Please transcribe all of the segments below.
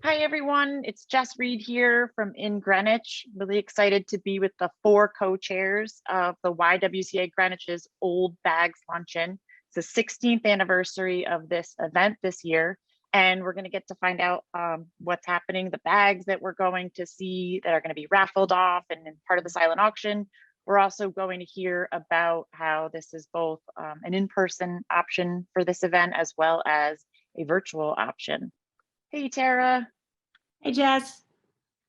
Hi, everyone. It's Jess Reed here from in Greenwich. Really excited to be with the four co-chairs of the YWCA Greenwich's Old Bags Luncheon. It's the 16th anniversary of this event this year, and we're going to get to find out what's happening, the bags that we're going to see that are going to be raffled off and part of the silent auction. We're also going to hear about how this is both an in-person option for this event as well as a virtual option. Hey, Tara. Hey, Jess.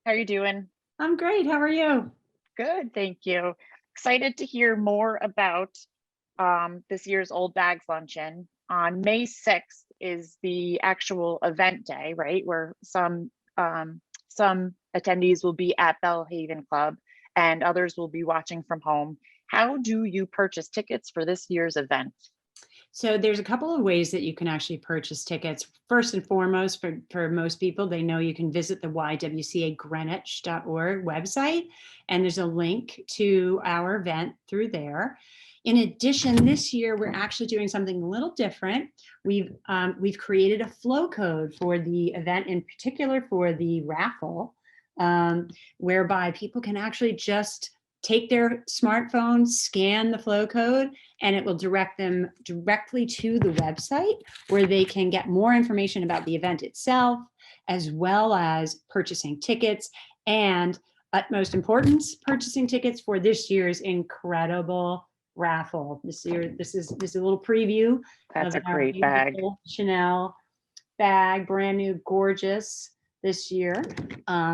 How are you doing? I'm great. How are you? Good, thank you. Excited to hear more about this year's Old Bags Luncheon. On May 6th is the actual event day, right? Where some attendees will be at Bellhaven Club and others will be watching from home. How do you purchase tickets for this year's event? So there's a couple of ways that you can actually purchase tickets. First and foremost, for most people, they know you can visit the YWCA Greenwich.org website, and there's a link to our event through there. In addition, this year we're actually doing something a little different. We've created a flow code for the event, in particular for the raffle, whereby people can actually just take their smartphone, scan the flow code, and it will direct them directly to the website where they can get more information about the event itself, as well as purchasing tickets, and utmost importance, purchasing tickets for this year's incredible raffle. This is a little preview. That's a great bag. Chanel bag, brand new, gorgeous this year.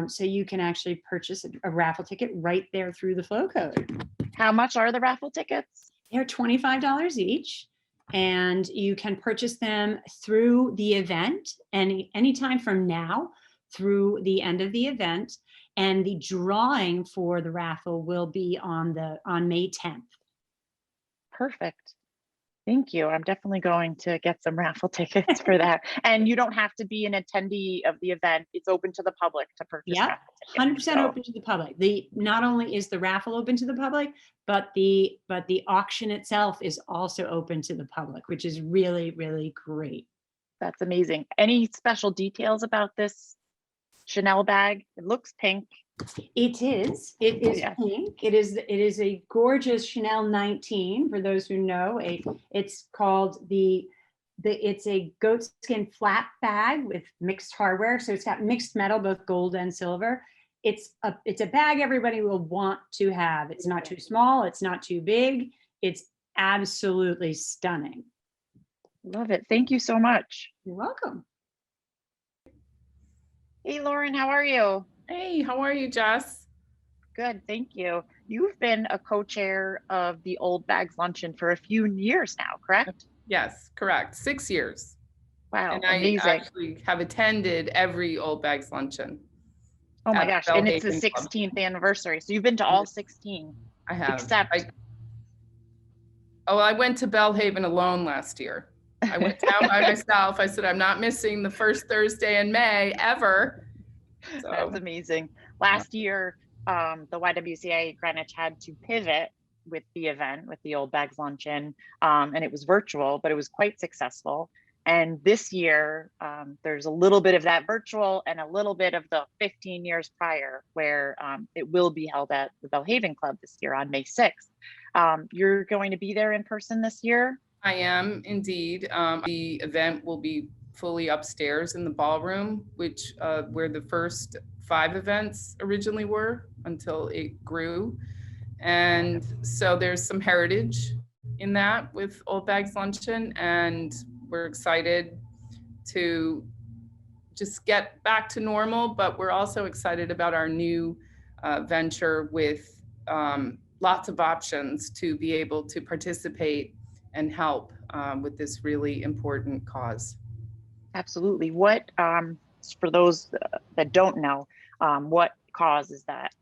So you can actually purchase a raffle ticket right there through the flow code. How much are the raffle tickets? They're $25 each, and you can purchase them through the event anytime from now through the end of the event. And the drawing for the raffle will be on May 10th. Perfect. Thank you. I'm definitely going to get some raffle tickets for that. And you don't have to be an attendee of the event. It's open to the public to purchase. Yeah, 100% open to the public. Not only is the raffle open to the public, but the auction itself is also open to the public, which is really, really great. That's amazing. Any special details about this Chanel bag? It looks pink. It is pink. It is a gorgeous Chanel 19, for those who know. It's called it's a goatskin flat bag with mixed hardware. So it's got mixed metal, both gold and silver. It's a bag everybody will want to have. It's not too small, it's not too big. It's absolutely stunning. Love it. Thank you so much. You're welcome. Hey, Lauren, how are you? Hey, how are you, Jess? Good, thank you. You've been a co-chair of the Old Bags Luncheon for a few years now, correct? Yes, correct. 6 years. Wow, and amazing. I actually have attended every Old Bags Luncheon. Oh my gosh, and it's the 16th anniversary. So you've been to all 16. I have. Except. I went to Bellhaven alone last year. I went down by myself. I said, I'm not missing the first Thursday in May ever. So. That's amazing. Last year, the YWCA Greenwich had to pivot with the event, with the Old Bags Luncheon, and it was virtual, but it was quite successful. And this year, there's a little bit of that virtual and a little bit of the 15 years prior, where it will be held at the Bellhaven Club this year on May 6th. You're going to be there in person this year? I am indeed. The event will be fully upstairs in the ballroom, which where the first 5 events originally were until it grew. And so there's some heritage in that with Old Bags Luncheon, and we're excited to just get back to normal, but we're also excited about our new venture with lots of options to be able to participate and help with this really important cause. Absolutely. What, for those that don't know, what cause is that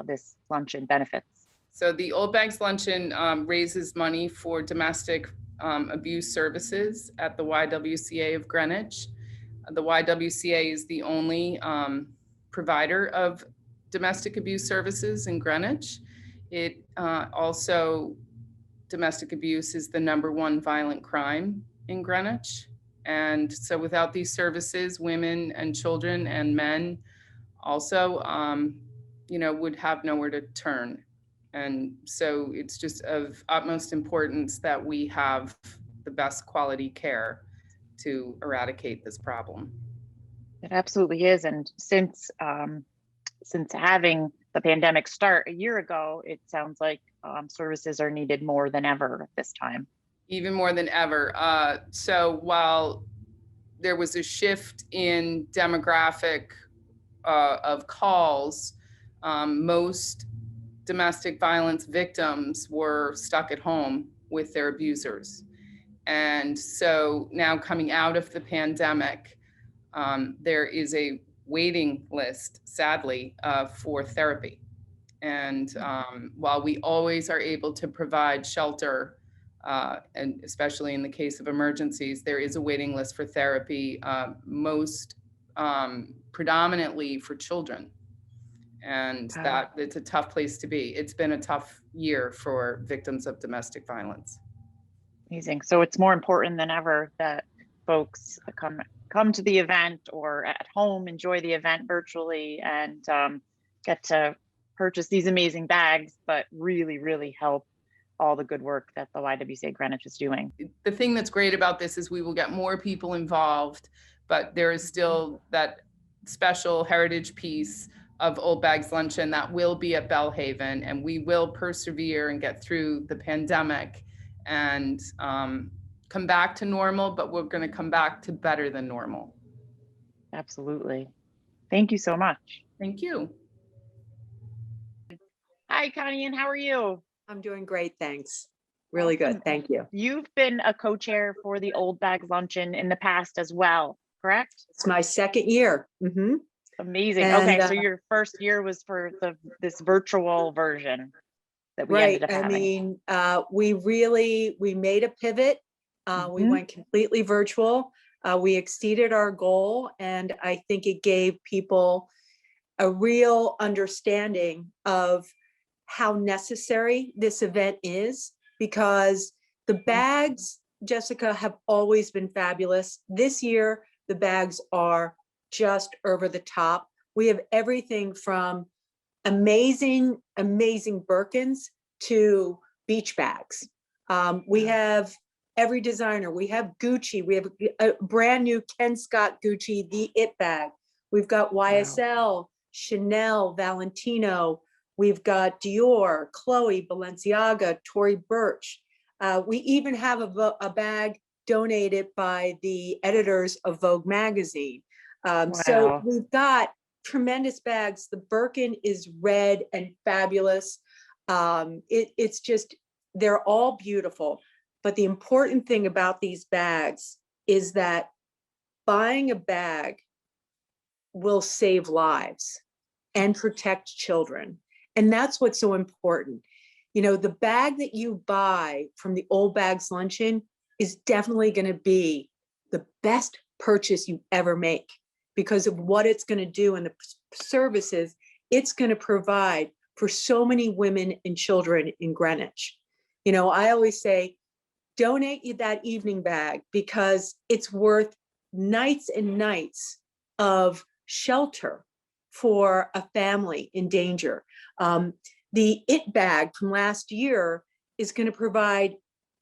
this luncheon benefits? So the Old Bags Luncheon raises money for domestic abuse services at the YWCA of Greenwich. The YWCA is the only provider of domestic abuse services in Greenwich. It also, domestic abuse is the #1 violent crime in Greenwich. And so without these services, women and children and men also, would have nowhere to turn. And so it's just of utmost importance that we have the best quality care to eradicate this problem. It absolutely is. And since having the pandemic start a year ago, it sounds like services are needed more than ever at this time. Even more than ever. So while there was a shift in demographic of calls, most domestic violence victims were stuck at home with their abusers. And so now coming out of the pandemic, there is a waiting list, sadly, for therapy. And while we always are able to provide shelter, and especially in the case of emergencies, there is a waiting list for therapy, most predominantly for children. And that it's a tough place to be. It's been a tough year for victims of domestic violence. Amazing. So it's more important than ever that folks come to the event or at home, enjoy the event virtually, and get to purchase these amazing bags, but really, really help all the good work that the YWCA Greenwich is doing. The thing that's great about this is we will get more people involved, but there is still that special heritage piece of Old Bags Luncheon that will be at Bellhaven, and we will persevere and get through the pandemic and come back to normal, but we're going to come back to better than normal. Absolutely. Thank you so much. Thank you. Hi, Connie, and how are you? I'm doing great, thanks. Really good, thank you. You've been a co-chair for the Old Bags Luncheon in the past as well, correct? It's my second year. Amazing. And, okay, so your first year was for this virtual version that we Right, ended up having. we made a pivot. We went completely virtual. We exceeded our goal, and I think it gave people a real understanding of how necessary this event is, because the bags, Jessica, have always been fabulous. This year, the bags are just over the top. We have everything from amazing Birkins to beach bags. We have every designer. We have Gucci. We have a brand new Ken Scott Gucci, the It bag. We've got YSL, Chanel, Valentino. We've got Dior, Chloe, Balenciaga, Tory Burch. We even have a bag donated by the editors of Vogue magazine. So we've got tremendous bags. The Birkin is red and fabulous. It's just, they're all beautiful. But the important thing about these bags is that buying a bag will save lives and protect children. And that's what's so important. You know, the bag that you buy from the Old Bags Luncheon is definitely going to be the best purchase you ever make, because of what it's going to do and the services it's going to provide for so many women and children in Greenwich. You know, I always say, donate you that evening bag, because it's worth nights and nights of shelter for a family in danger. The It bag from last year is going to provide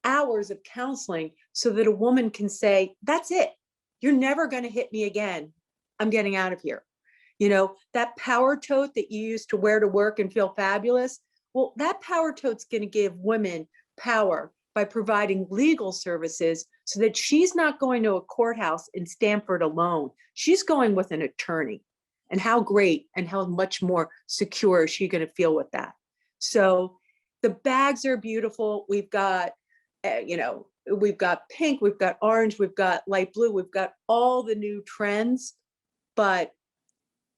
hours of counseling so that a woman can say, that's it. You're never going to hit me again. I'm getting out of here. You know, that power tote that you used to wear to work and feel fabulous. Well, that power tote's going to give women power by providing legal services so that she's not going to a courthouse in Stamford alone. She's going with an attorney. And how great and how much more secure is she going to feel with that? So the bags are beautiful. We've got, we've got pink, we've got orange, we've got light blue, we've got all the new trends, but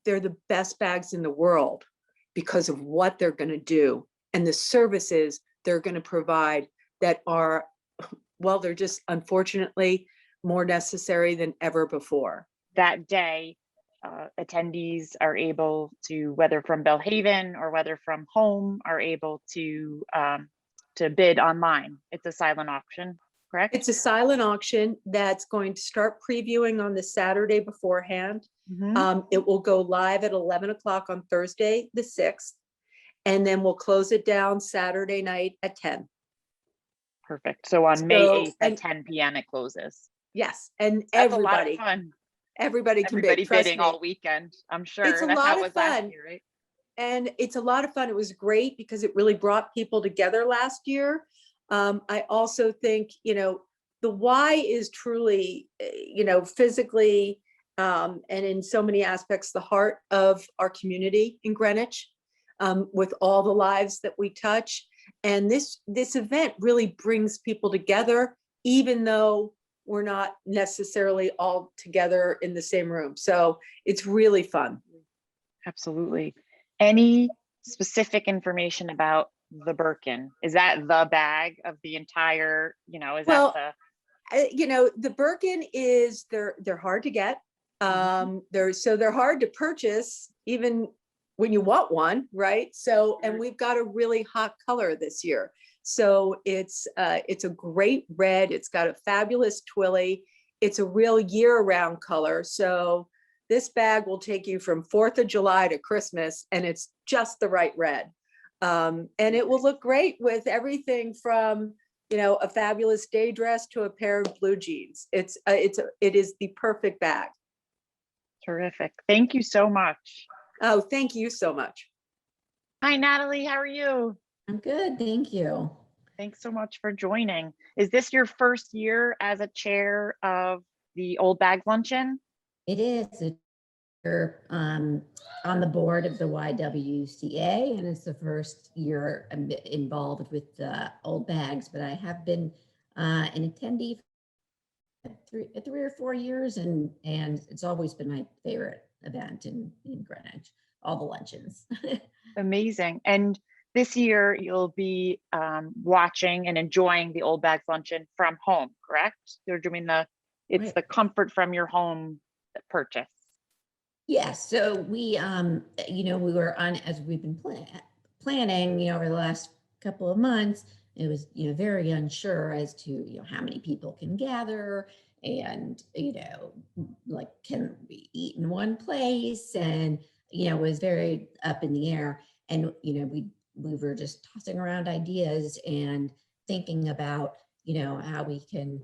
they're the best bags in the world because of what they're going to do and the services they're going to provide that are, well, they're just unfortunately more necessary than ever before. That day, attendees are able to, whether from Bellhaven or whether from home, are able to bid online. It's a silent auction. correct? It's a silent auction that's going to start previewing on the Saturday beforehand. Mhm. It will go live at 11 o'clock on Thursday, the 6th, and then we'll close it down Saturday night at 10. Perfect. So on May So, 8th at and 10 p.m. it closes. yes, and That's a lot of everybody fun. can bid, Everybody trust bidding me. all weekend, I'm It's sure. a That's how lot it of was last fun. year, right? And it's a lot of fun. It was great because it really brought people together last year. I also think, the Y is truly, physically, and in so many aspects, the heart of our community in Greenwich, with all the lives that we touch. And this event really brings people together, even though we're not necessarily all together in the same room. So it's really fun. Absolutely. Any specific information about the Birkin? Is that the bag of the entire, is Well, that the Birkin is they're hard to get. Mhm. They're hard to purchase even when you want one, right? So, and we've got a really hot color this year. So it's a great red. It's got a fabulous twilly. It's a real year-round color. So this bag will take you from 4th of July to Christmas, and it's just the right red. And it will look great with everything from, a fabulous day dress to a pair of blue jeans. It is the perfect bag. Terrific? Thank you so much. Oh, thank you so much. Hi, Natalie. How are you? I'm good, thank you. Thanks so much for joining. Is this your first year as a chair of the Old Bags Luncheon? It is. You're on the board of the YWCA, and it's the first year I'm involved with Old Bags, but I have been an attendee for 3 or 4 years, and it's always been my favorite event in Greenwich, all the luncheons. Amazing. And this year you'll be watching and enjoying the Old Bags Luncheon from home, correct? You're doing it's Right. the comfort from your home purchase. Yes, so we we were on, as we've been planning, over the last couple of months. It was, very unsure as to, how many people can gather, and, like, can we eat in one place? And, it was very up in the air. And, we were just tossing around ideas and thinking about, how we can,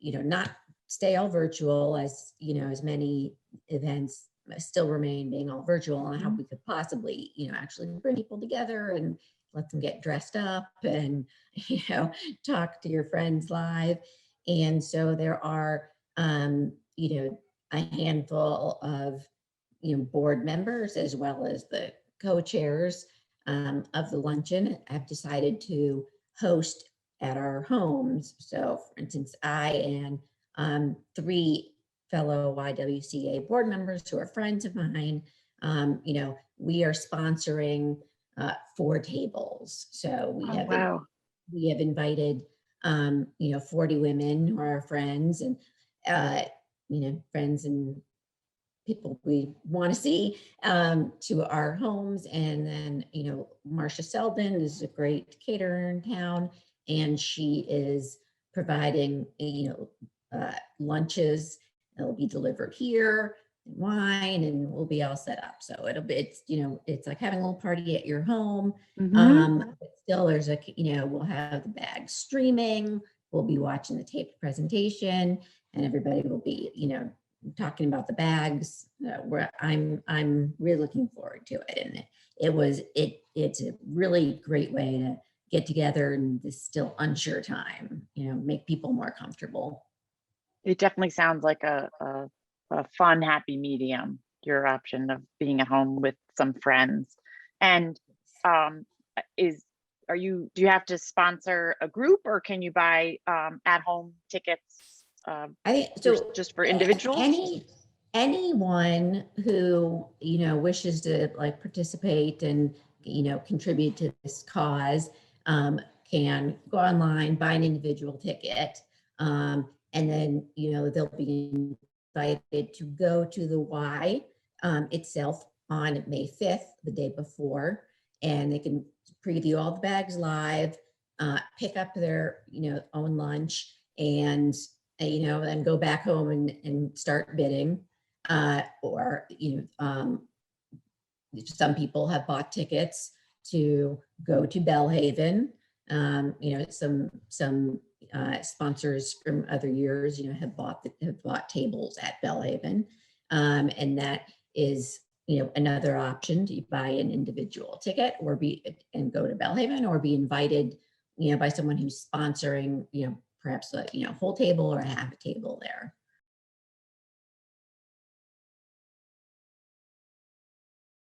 not stay all virtual, as, as many events still remain being all virtual, and how we could possibly, actually bring people together and let them get dressed up and, talk to your friends live. And so there are, a handful of, board members, as well as the co-chairs of the luncheon, have decided to host at our homes. So for instance, I and 3 fellow YWCA board members who are friends of mine, we are sponsoring 4 tables. So Wow. we have invited 40 women who are our friends, and friends and people we want to see, to our homes. And then, Marcia Selden is a great caterer in town, and she is providing, lunches. It'll be delivered here, wine, and we'll be all set up. So it's like having a little party at your home. But still, there's we'll have the bag streaming. We'll be watching the taped presentation, and everybody will be, talking about the bags. Where I'm really looking forward to it, and it's a really great way to get together in this still unsure time. Make people more comfortable. It definitely sounds like a fun, happy medium, your option of being at home with some friends. And do you have to sponsor a group, or can you buy at home tickets I think so. just for individuals? Anyone who wishes to participate and contribute to this cause can go online, buy an individual ticket, and then they'll be invited to go to the Y itself on May 5th, the day before, and they can preview all the bags live, pick up their own lunch, and, then go back home and start bidding. Or, some people have bought tickets to go to Bellhaven. Some sponsors from other years, have bought tables at Bellhaven. And that is, another option to buy an individual ticket or and go to Bellhaven, or be invited, by someone who's sponsoring, perhaps a, whole table or a half a table there.